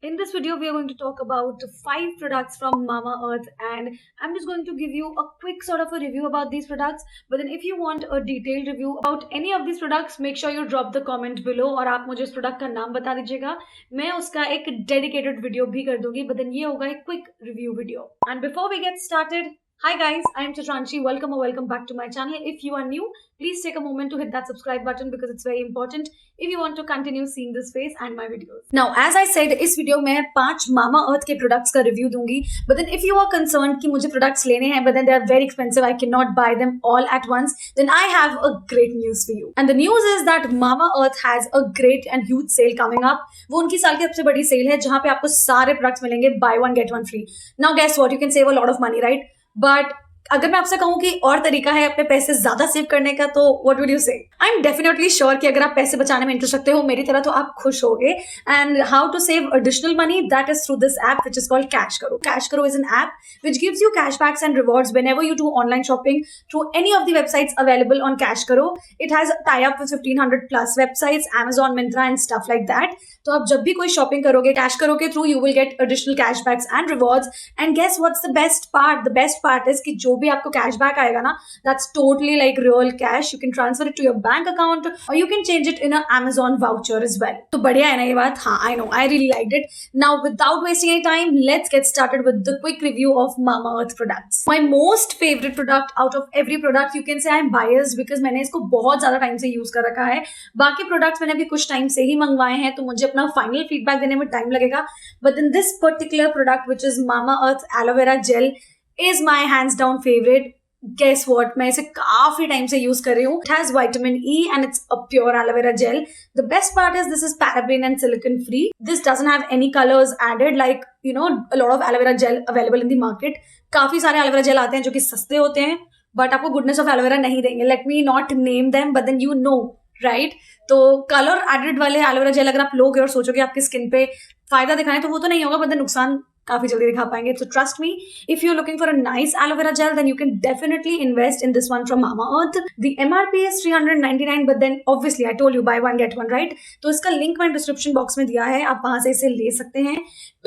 In this video, we are going to talk about 5 products from Mama Earth, and I'm just going to give you a quick sort of a review about these products. But then, if you want a detailed review about any of these products, make sure you drop the comment below और आप मुझे उस product का नाम बता दीजिएगा. मैं उसका एक dedicated video भी कर दूंगी. But then ये होगा एक quick review video. And before we get started, hi guys, I'm Chitranshi. Welcome back to my channel. If you are new, please take a moment to hit that subscribe button because it's very important if you want to continue seeing this face and my videos. Now, as I said, इस video में 5 Mama Earth के products का review दूंगी. But then if you are concerned कि मुझे products लेने हैं but then they are very expensive, I cannot buy them all at once, then I have a great news for you. And the news is that Mama Earth has a great and huge sale coming up. वो उनकी साल की सबसे बड़ी cell है जहाँ पे आपको सारे products मिलेंगे buy one get one free. Now guess what? You can save a lot of money, right? But अगर मैं आपसे कहूँ कि और तरीका है अपने पैसे ज्यादा सेव करने का तो व्हाट वुड यू से? आई एम डेफिनेटली श्योर कि अगर आप पैसे बचाने में इंटरेस्ट रखते हो मेरी तरह तो आप खुश होगे. And how to save additional money, that is through this app which is called Cash Karo. Cash Karo is an app which gives you cashbacks and rewards whenever you do online shopping through any of the websites available on Cash Karo. It has tie up with 1500 plus websites, Amazon, Myntra and stuff like that. तो आप जब भी कोई shopping करोगे CashKaro के through, you will get additional cashbacks and rewards. And guess what's the best part? The best part is कि जो भी आपको कैशबैक आएगा ना, that's totally like real cash. You can transfer it to your bank account or you can change it in a Amazon voucher as well. तो बढ़िया है ना ये बात? हाँ, I know, I really liked it. Now without wasting any time, let's get started with the quick review of Mama Earth products. My most favorite product out of every product, you can say I'm biased because मैंने इसको बहुत ज्यादा time से use कर रखा है. बाकी products मैंने भी कुछ टाइम से ही मंगवाए हैं तो मुझे अपना फाइनल फीडबैक देने में टाइम लगेगा. But then this particular product which is Mama Earth aloe vera gel is my hands down favorite. Guess what? मैं इसे काफी टाइम से यूज कर रही हूँ. It has vitamin E and it's a pure aloe vera gel. The best part is this is paraben and silicone free. This doesn't have any colors added like you know a lot of aloe vera gel available in the market. काफी सारे aloe vera gel आते हैं जो कि सस्ते होते हैं but आपको गुडनेस ऑफ एलोवेरा नहीं देंगे. Let me not name them but then you know, right? तो कलर एडेड वाले एलोवेरा जेल अगर आप लोगे और सोचोगे आपकी स्किन पे फायदा दिखाएं तो वो तो नहीं होगा बट नुकसान काफी जल्दी दिखा पाएंगे. So trust me, if you're looking for a nice aloe vera gel, then you can definitely invest in this one from Mama Earth. The MRP is 399, but then obviously I told you buy one get one, right? तो इसका link मैं description box में दिया है, आप वहां से इसे ले सकते हैं.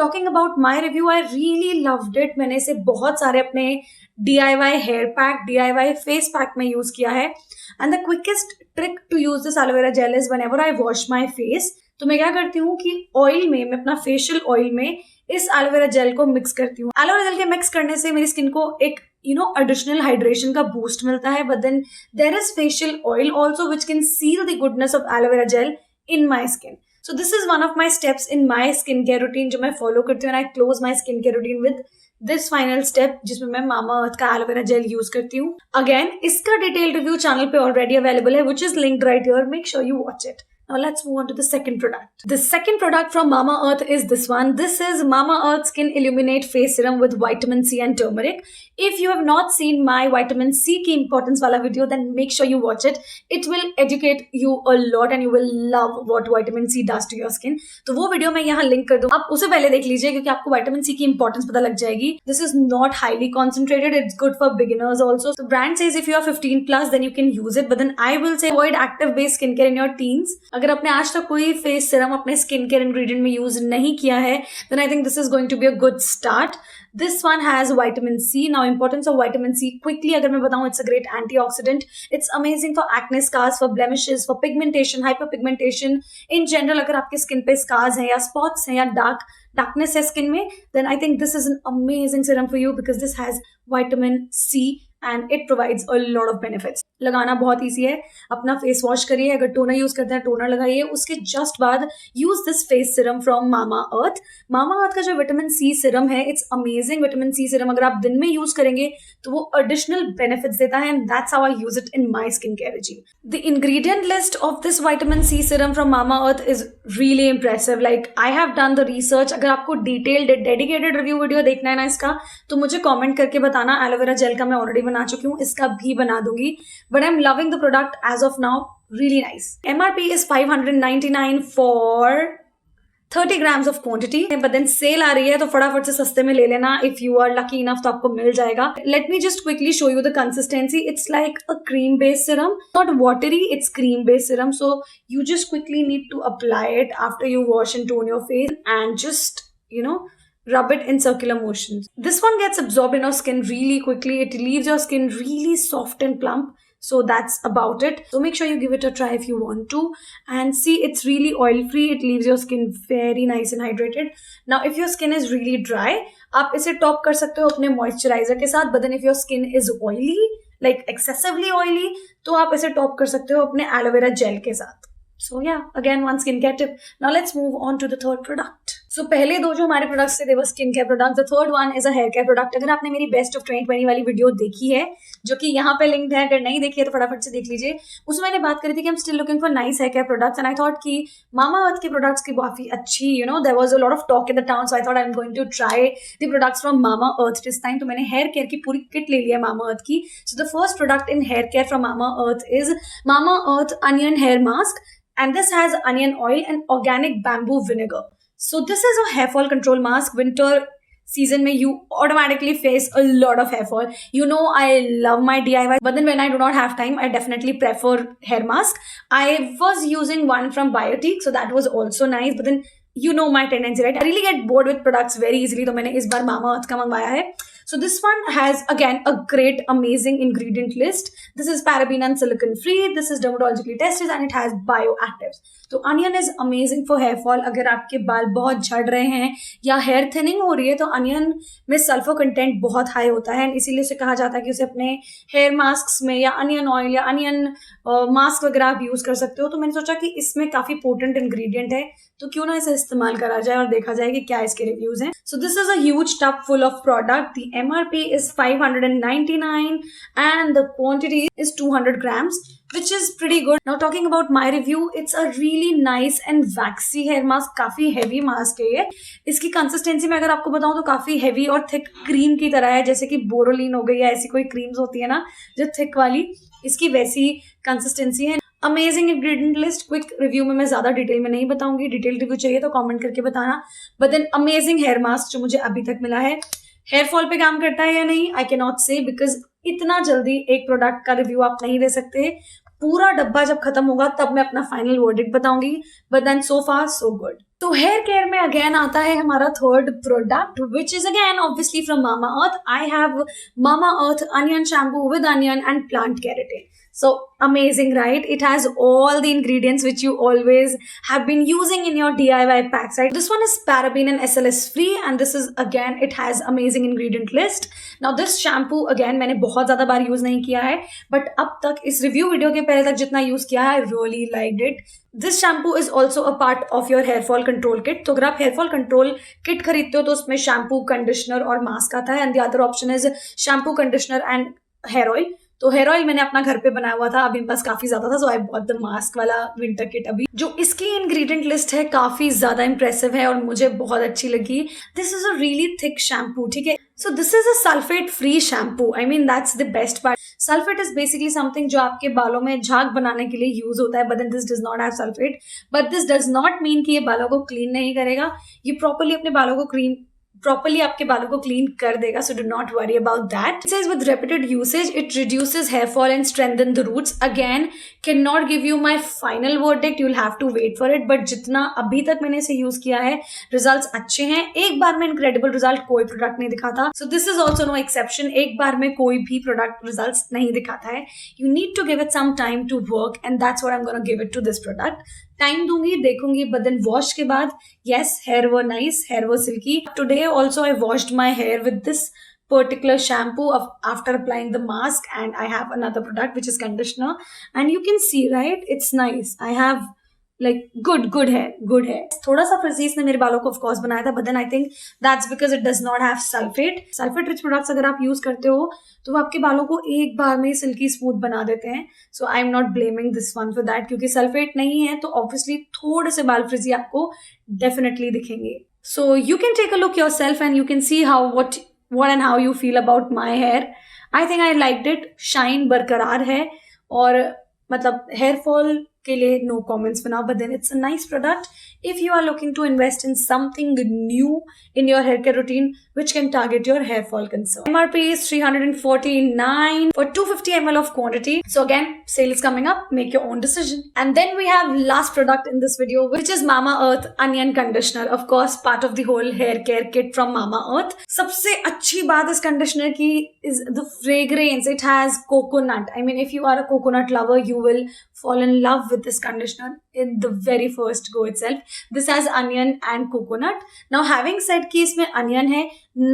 Talking about my review, I really loved it. मैंने इसे बहुत सारे अपने DIY hair pack, DIY face pack में यूज किया है. And the quickest trick to use this aloe vera gel is whenever I wash my face, तो मैं क्या करती हूँ कि ऑयल में, मैं अपना फेशियल ऑयल में इस एलोवेरा जेल को मिक्स करती हूँ. एलोवेरा जेल के मिक्स करने से मेरी स्किन को एक एडिशनल हाइड्रेशन का बूस्ट मिलता है. But then there is facial oil also which can seal the goodness of aloe vera gel in my skin. So this is one of my steps in my skin care routine जो मैं follow करती हूँ. I close my skin care routine with this final step जिसमें मैं मामा अर्थ का aloe vera gel use करती हूँ. Again इसका डिटेल रिव्यू चैनल पे ऑलरेडी अवेलेबल है which is linked right here. Make sure you watch it. Now let's move on to the second product. The second product from Mama Earth is this one. This is Mama Earth Skin Illuminate Face Serum with vitamin C and turmeric. If you have not seen my vitamin C की importance वाला video, then make sure you watch it. It will educate you a lot and you will love what vitamin C does to your skin. तो वो video मैं यहाँ link कर दूँ. आप उसे पहले देख लीजिए क्योंकि आपको vitamin C की importance पता लग जाएगी. This is not highly concentrated. It's good for beginners also. The brand says if you are 15 plus, then you can use it. But then I will say avoid active-based skincare in your teens. अगर आपने आज तक कोई face serum अपने skin care ingredient में use नहीं किया है then I think this is going to be a good start. This one has vitamin C. Now, importance of vitamin C quickly अगर मैं बताऊँ, it's a great antioxidant. It's amazing for acne scars, for blemishes, for pigmentation, hyperpigmentation. In general, अगर आपके skin पे scars हैं या spots हैं या darkness है स्किन में, then I think this is an amazing serum for you because this has vitamin C and it provides a lot of benefits. लगाना बहुत ईजी है. अपना फेस वॉश करिए, अगर टोनर यूज करते हैं टोनर लगाइए, उसके जस्ट बाद use this face serum from मामा अर्थ. मामा अर्थ का जो विटामिन सी सिरम है, it's amazing. Vitamin C serum अगर आप दिन में यूज करेंगे तो वो एडिशनल बेनिफिट्स देता है and that's how I use it in my skin care regime. The ingredient list of this vitamin C serum from mama earth is really impressive. Like I have done the research. अगर आपको detailed dedicated review video देखना है ना इसका, तो मुझे comment करके बताना. एलोवेरा जेल का मैं ऑलरेडी बना चुकी हूँ, इसका भी बना दूंगी. But I'm loving the product as of now. Really nice. MRP is 599 for 30 grams of quantity. But then sale आ रही है तो फटाफट से सस्ते में ले लेना. If you are lucky enough तो आपको मिल जाएगा. Let me just quickly show you the consistency. It's like a cream based serum. Not watery, it's cream based serum. So you just quickly need to apply it after you wash and tone your face and just rub it in circular motions. This one gets absorbed in our skin really quickly. It leaves your skin really soft and plump. So that's about it. So make sure you give it a try if you want to. And see, it's really oil free. It leaves your skin very nice and hydrated. Now if your skin is really dry, आप इसे top कर सकते हो अपने moisturiser के साथ. But then if your skin is oily, like excessively oily, तो आप इसे टॉप कर सकते हो अपने एलोवेरा जेल के साथ. So yeah, again one skincare tip. Now let's move on to the third product. So पहले दो जो हमारे प्रोडक्ट्स थे they were skincare products. The third one is a hair care product. अगर आपने मेरी बेस्ट ऑफ 2020 वाली वीडियो देखी है, जो कि यहाँ पे लिंक्ड है, अगर नहीं देखी है तो फटाफट से देख लीजिए. उसमें मैंने बात करी थी कि I'm still looking for nice hair care products and I thought कि Mamaearth के products की काफी अच्छी, there was a lot of talk in the town, so I thought I'm going to try the products from Mamaearth this time. तो मैंने hair care की पूरी kit ले लिया Mamaearth की. So the first product in hair care from Mamaearth is Mamaearth Onion Hair Mask. And this has onion oil and organic bamboo vinegar. So this is a hair fall control mask. Winter season mein you automatically face a lot of hair fall. I love my DIY, but then when I do not have time, I definitely prefer hair mask. I was using one from Biotique, so that was also nice. But then my tendency, right? I really get bored with products very easily. So मैंने इस बार Mamaearth का मंगवाया है. So this one has again a great amazing ingredient list. This is paraben and silicone free. This is dermatologically tested and it has bioactives. तो onion is amazing for hair fall. अगर आपके बाल बहुत झड़ रहे हैं या hair thinning हो रही है तो onion में sulfur content बहुत high होता है, इसीलिए उसे कहा जाता है कि उसे अपने hair masks में या onion oil या onion mask वगैरह आप यूज कर सकते हो. तो मैंने सोचा कि इसमें काफी potent ingredient है, तो क्यों ना इसे इस्तेमाल करा जाए और देखा जाए कि क्या इसके रिव्यूज हैं. So this is a huge tub full of product. The MRP is 599 and the quantity is 200 grams, which is pretty good. Now talking about my review, it's a really nice and waxy hair mask. काफी heavy mask है ये. इसकी consistency में अगर आपको बताऊं तो काफी heavy और thick cream की तरह है, जैसे कि बोरोलिन हो गई या ऐसी कोई creams होती है ना जो thick वाली, इसकी वैसी consistency है. Amazing ingredient list. Quick review में मैं ज्यादा डिटेल में नहीं बताऊंगी. डिटेल रिव्यू चाहिए तो कमेंट करके बताना. But then amazing hair mask जो मुझे अभी तक मिला है. हेयर फॉल पे काम करता है या नहीं, आई कैन नॉट से, बिकॉज इतना जल्दी एक प्रोडक्ट का रिव्यू आप नहीं दे सकते. पूरा डब्बा जब खत्म होगा तब मैं अपना फाइनल वर्डिक्ट बताऊंगी. But then so far so good. तो हेयर केयर में अगेन आता है हमारा third product, which is again obviously from Mamaearth. I have Mamaearth Onion Shampoo with onion and plant keratin. So amazing, right? It has all the ingredients which you always have been using in your DIY packs, right? This one is paraben and SLS free, and this is again, it has amazing ingredient list. Now this shampoo again मैंने बहुत ज़्यादा बार use नहीं किया है, but अब तक इस review video के पहले तक जितना use किया है, I really liked it. This shampoo is also a part of your hair fall control kit. तो अगर आप hair fall control kit खरीदते हो तो उसमें shampoo, conditioner और mask आता है, and the other option is shampoo, conditioner and hair oil. तो हेयर ऑयल मैंने अपना घर पे बनाया हुआ था, अभी मेरे पास काफी ज्यादा था, सो आई बॉट द मास्क वाला विंटर किट. अभी जो इसकी इंग्रेडिएंट लिस्ट है काफी ज्यादा इंप्रेसिव है और मुझे बहुत अच्छी लगी. This is a really thick shampoo, ठीक है. सो this is a sulphate free shampoo. I mean that's the best part. Sulphate is basically something जो आपके बालों में झाग बनाने के लिए यूज होता है, but then this does not have sulphate. But this does not mean कि ये बालों को क्लीन नहीं करेगा. ये प्रॉपरली अपने बालों को प्रॉपरली आपके बालों को क्लीन कर देगा, so do not worry about that. It says with repeated usage it reduces hair fall and strengthen the roots. Again can not give you my final verdict, you will have to wait for it. But जितना अभी तक मैंने इसे use किया है, results अच्छे हैं. एक बार में इनक्रेडिबल रिजल्ट कोई प्रोडक्ट नहीं दिखाता, so this is also no exception. एक बार में कोई भी प्रोडक्ट रिजल्ट्स नहीं दिखाता है. You need to give it some time to work, and that's what I am gonna give it to this product. Time दूंगी, देखूंगी, बट देन वॉश के बाद yes, hair were nice, hair was silky. Today also I washed my hair with this particular shampoo after applying the mask, and I have another product which is conditioner, and you can see, right, it's nice. I have like good hair. थोड़ा सा फ्रिजीज ने मेरे बालों को of course बनाया था, but then I think that's because it does not have sulfate. Sulfate rich products अगर आप यूज करते हो तो वो आपके बालों को एक बार में सिल्की स्मूथ बना देते हैं. So I'm not blaming this one for that, क्योंकि सल्फेट नहीं है तो obviously थोड़े से बाल फ्रिजी आपको definitely दिखेंगे. So you can take a look yourself and you can see what and how you feel about my hair. I think I liked it. Shine बरकरार है और मतलब हेयर फॉल के लिए no comments for now, but then it's a nice product if you are looking to invest in something new in your hair care routine which can target your hair fall concern. MRP is 349 for 250 ml of quantity. So again, sale is coming up, make your own decision. And then we have last product in this video, which is Mamaearth Onion Conditioner. Of course, part of the whole hair care kit from Mamaearth. सबसे अच्छी बात इस conditioner की is the fragrance. It has coconut. I mean, if you are a coconut lover, you will fall in love with this conditioner in the very first go itself. This has onion and coconut. Now, having said कि इसमें onion है,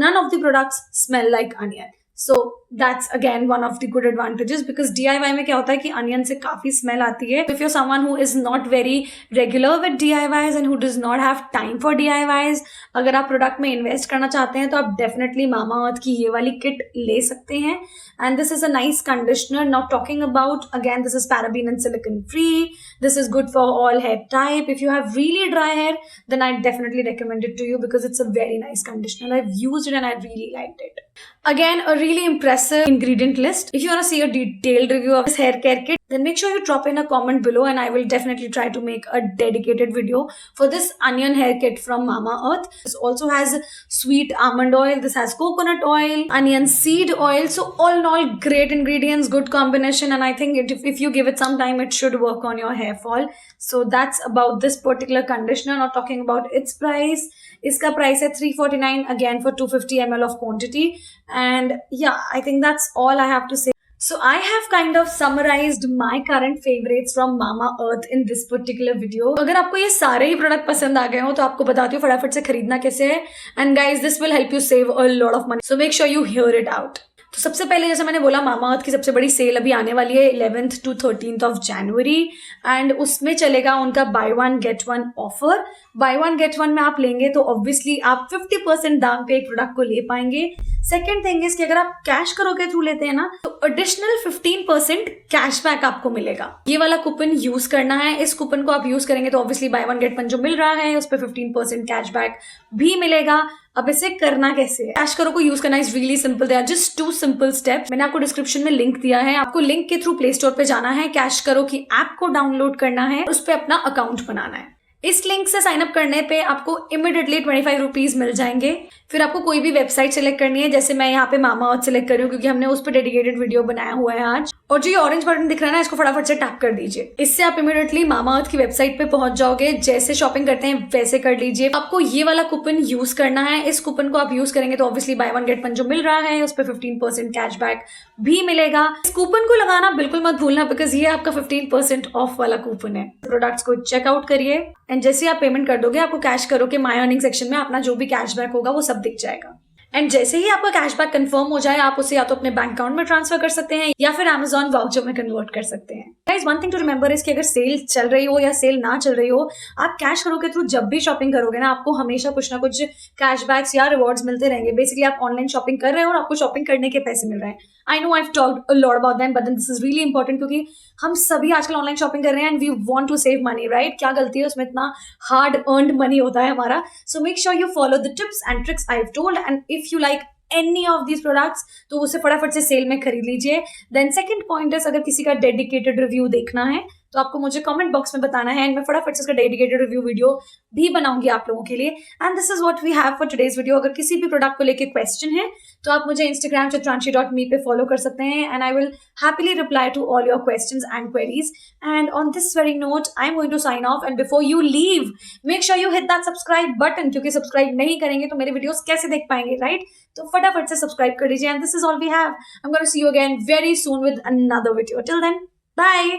none of the products smell like onion. So that's again one of the good advantages, because DIY में क्या होता है कि onion से काफी smell आती है. If you're someone who is not very regular with DIYs and who does not have time for DIYs, अगर आप product में invest करना चाहते हैं तो आप definitely Mamaearth की ये वाली kit ले सकते हैं. And this is a nice conditioner. Now talking about, again, this is paraben and silicone free. This is good for all hair type. If you have really dry hair, then I definitely recommend it to you because it's a very nice conditioner. I've used it and I really liked it. Again, a really impressive ingredient list. If you want to see a detailed review of this hair care kit, then make sure you drop in a comment below and I will definitely try to make a dedicated video for this onion hair kit from Mamaearth. This also has sweet almond oil. This has coconut oil, onion seed oil. So all in all, great ingredients, good combination, and I think if you give it some time, it should work on your hair fall. So that's about this particular conditioner. Now talking about its price. Iska price है 349 again for 250 ml of quantity. And yeah, I think that's all I have to say. So I have kind of summarized my current favorites from Mamaearth in this particular video. अगर आपको ये सारे ही product पसंद आ गए हो तो आपको बताती हूँ फटाफट से खरीदना कैसे है. And guys, this will help you save a lot of money. So make sure you hear it out. तो सबसे पहले जैसे मैंने बोला, Mamaearth की सबसे बड़ी सेल अभी आने वाली है 11th to 13th of January, and उसमें चलेगा उनका buy one get one offer. By one get one में आप लेंगे तो ऑब्वियसली आप 50% दाम पे एक प्रोडक्ट को ले पाएंगे. सेकेंड थिंग इज कि अगर आप कैश करो के थ्रू लेते हैं ना तो एडिशनल 15% कैशबैक आपको मिलेगा. ये वाला कूपन यूज करना है. इस कूपन को आप यूज करेंगे तो obviously by one get one जो मिल रहा है उस पर 15% कैशबैक भी मिलेगा. अब इसे करना कैसे है? कैश करो को यूज करना is really simple. They are just 2 simple step. मैंने आपको डिस्क्रिप्शन में लिंक दिया है. आपको लिंक के थ्रू प्ले स्टोर पे जाना है, कैश करो की ऐप को डाउनलोड करना है, उस पर अपना अकाउंट बनाना है. इस लिंक से साइन अप करने पे आपको इमीडिएटली 25 रुपीज मिल जाएंगे. फिर आपको कोई भी वेबसाइट सेलेक्ट करनी है, जैसे मैं यहाँ पे Mamaearth सेलेक्ट कर रही हूँ क्योंकि हमने उस पर डेडिकेटेड वीडियो बनाया हुआ है आज. और जो ये ऑरेंज बटन दिख रहा है ना, इसको फटाफट से टैप कर दीजिए. इससे आप इमीडिएटली Mamaearth की वेबसाइट पे पहुंच जाओगे. जैसे शॉपिंग करते हैं वैसे कर लीजिए. आपको ये वाला कूपन यूज करना है. इस कूपन को आप यूज करेंगे तो obviously by one get one जो मिल रहा है उस पर 15% कैशबैक भी मिलेगा. इस कूपन को लगाना बिल्कुल मत भूलना बिकॉज ये आपका 15% ऑफ वाला कूपन है. प्रोडक्ट्स को चेकआउट करिए एंड जैसे आप पेमेंट कर दोगे आपको कैश करो के माय अर्निंग सेक्शन में अपना जो भी कैशबैक होगा वो सब दिख जाएगा. एंड जैसे ही आपका कैशबैक कंफर्म हो जाए आप उसे या तो अपने बैंक अकाउंट में ट्रांसफर कर सकते हैं या फिर Amazon वाउचर में कन्वर्ट कर सकते हैं. Guys, one thing to remember is कि अगर सेल चल रही हो या सेल ना चल रही हो, आप कैश करो के थ्रू जब भी शॉपिंग करोगे ना आपको हमेशा कुछ ना कुछ कैशबैक्स या रिवॉर्ड्स मिलते रहेंगे. बेसिकली आप ऑनलाइन शॉपिंग कर रहे हो और आपको शॉपिंग करने के पैसे मिल रहे हैं. I know I have talked a lot about that, but this is really important क्योंकि हम सभी आजकल ऑनलाइन शॉपिंग कर रहे हैं and we want to save money, right? क्या गलती है उसमें, इतना हार्ड अर्नड मनी होता है हमारा. So make sure you follow the tips and tricks I have told, and if you like any of these products तो उसे फटाफट से सेल में खरीद लीजिए. देन सेकंड पॉइंट है, अगर किसी का डेडिकेटेड रिव्यू देखना है तो आपको मुझे कमेंट बॉक्स में बताना है एंड मैं फटाफट से इसका डेडिकेटेड रिव्यू वीडियो भी बनाऊंगी आप लोगों के लिए. And this is what we have for today's video. अगर किसी भी प्रोडक्ट को लेके क्वेश्चन है तो आप मुझे Instagram chitranshi.me पे फॉलो कर सकते हैं and I will happily reply to all your questions and queries. And on this very note I am going to sign off and before you leave make sure you hit that subscribe button, क्योंकि subscribe नहीं करेंगे तो मेरे videos कैसे देख पाएंगे, right? तो फटाफट से सब्सक्राइब कर दीजिए. And this is all we have. I am going to see you again very soon with another video. Till then, bye.